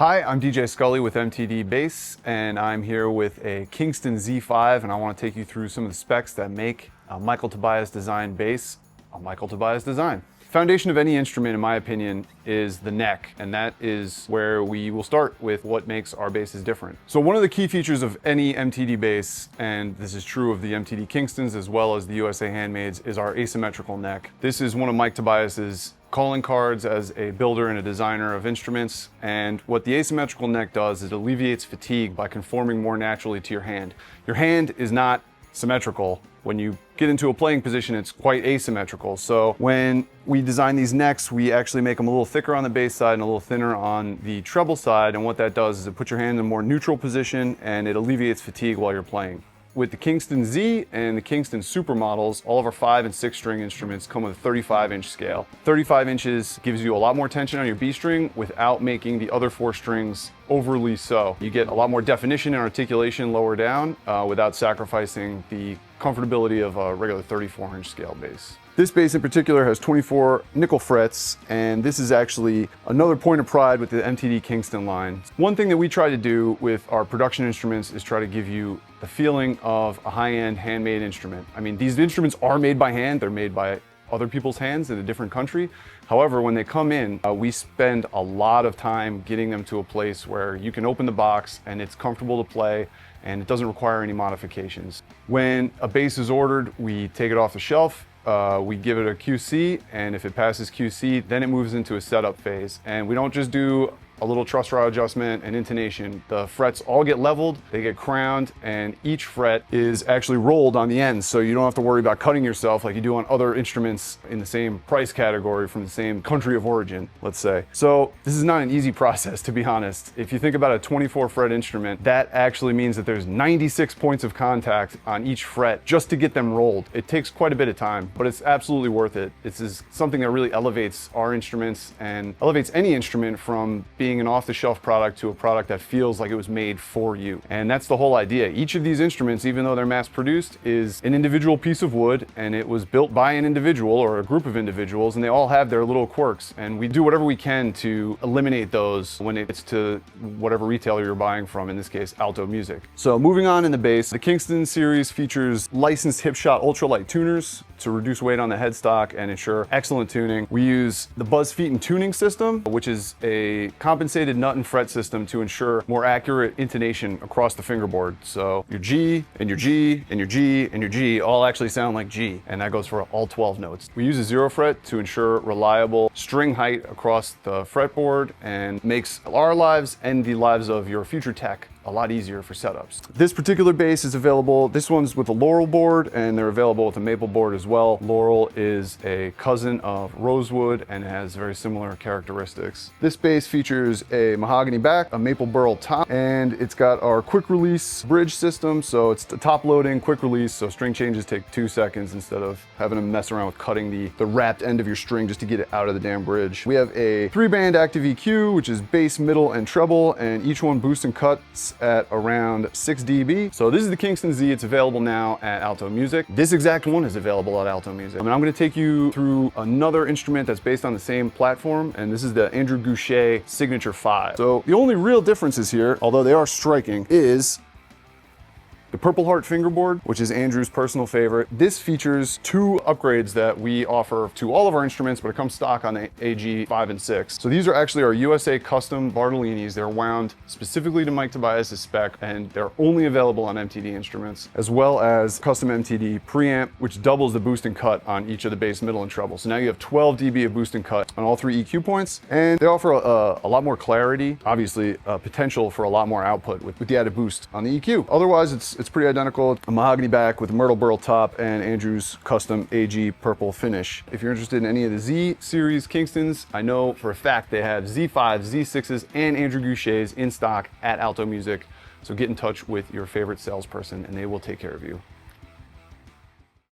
Hi, I'm DJ Scully with MTD Bass, and I'm here with a Kingston Z5, and I want to take you through some of the specs that make a Michael Tobias Design bass a Michael Tobias Design. Foundation of any instrument, in my opinion, is the neck, and that is where we will start with what makes our basses different. So one of the key features of any MTD bass, and this is true of the MTD Kingstons as well as the USA Handmaids, is our asymmetrical neck. This is one of Mike Tobias's calling cards as a builder and a designer of instruments, and what the asymmetrical neck does is it alleviates fatigue by conforming more naturally to your hand. Your hand is not symmetrical. When you get into a playing position, it's quite asymmetrical. So when we design these necks, we actually make them a little thicker on the bass side and a little thinner on the treble side, and what that does is it puts your hand in a more neutral position and it alleviates fatigue while you're playing. With the Kingston Z and the Kingston Super models, all of our 5 and 6 string instruments come with a 35-inch scale. 35 inches gives you a lot more tension on your B string without making the other 4 strings overly so. You get a lot more definition and articulation lower down without sacrificing the comfortability of a regular 34-inch scale bass. This bass in particular has 24 nickel frets, and this is actually another point of pride with the MTD Kingston line. One thing that we try to do with our production instruments is try to give you the feeling of a high-end handmade instrument. I mean, these instruments are made by hand, they're made by other people's hands in a different country. However, when they come in, we spend a lot of time getting them to a place where you can open the box and it's comfortable to play and it doesn't require any modifications. When a bass is ordered, we take it off the shelf, we give it a QC, and if it passes QC, then it moves into a setup phase. And we don't just do a little truss rod adjustment and intonation. The frets all get leveled, they get crowned, and each fret is actually rolled on the ends, so you don't have to worry about cutting yourself like you do on other instruments in the same price category from the same country of origin, let's say. So this is not an easy process, to be honest. If you think about a 24 fret instrument, that actually means that there's 96 points of contact on each fret just to get them rolled. It takes quite a bit of time, but it's absolutely worth it. This is something that really elevates our instruments and elevates any instrument from being an off-the-shelf product to a product that feels like it was made for you. And that's the whole idea. Each of these instruments, even though they're mass-produced, is an individual piece of wood, and it was built by an individual or a group of individuals, and they all have their little quirks. And we do whatever we can to eliminate those when it's to whatever retailer you're buying from, in this case, Alto Music. So moving on in the bass, the Kingston series features licensed hipshot ultralight tuners to reduce weight on the headstock and ensure excellent tuning. We use the Buzz Feet and Tuning System, which is a compensated nut and fret system to ensure more accurate intonation across the fingerboard. So your G and your G and your G and your G all actually sound like G, and that goes for all 12 notes. We use a 0 fret to ensure reliable string height across the fretboard and makes our lives and the lives of your future tech a lot easier for setups. This particular bass is available, this one's with a Laurel board, and they're available with a maple board as well. Laurel is a cousin of Rosewood and has very similar characteristics. This bass features a mahogany back, a maple burl top, and it's got our quick release bridge system, so it's the top loading, quick release, so string changes take 2 seconds instead of having to mess around with cutting the wrapped end of your string just to get it out of the damn bridge. We have a 3-band active EQ, which is bass, middle, and treble, and each one boosts and cuts at around 6 dB. So this is the Kingston Z. It's available now at Alto Music. This exact one is available at Alto Music. I'm going to take you through another instrument that's based on the same platform, and this is the Andrew Goucher Signature 5. So the only real differences here, although they are striking, is the Purple Heart fingerboard, which is Andrew's personal favorite. This features 2 upgrades that we offer to all of our instruments, but it comes stock on the AG 5 and 6. So these are actually our USA custom Bartolinis. They're wound specifically to Mike Tobias' spec, and they're only available on MTD instruments, as well as custom MTD preamp, which doubles the boost and cut on each of the bass, middle, and treble. So now you have 12 dB of boost and cut on all 3 EQ points, and they offer a lot more clarity, obviously potential for a lot more output with the added boost on the EQ. Otherwise, it's pretty identical. A mahogany back with a myrtle burl top and Andrew's custom AG purple finish. If you're interested in any of the Z series Kingstons, I know for a fact they have Z5s, Z6s, and Andrew Gouchers in stock at Alto Music. So get in touch with your favorite salesperson and they will take care of you.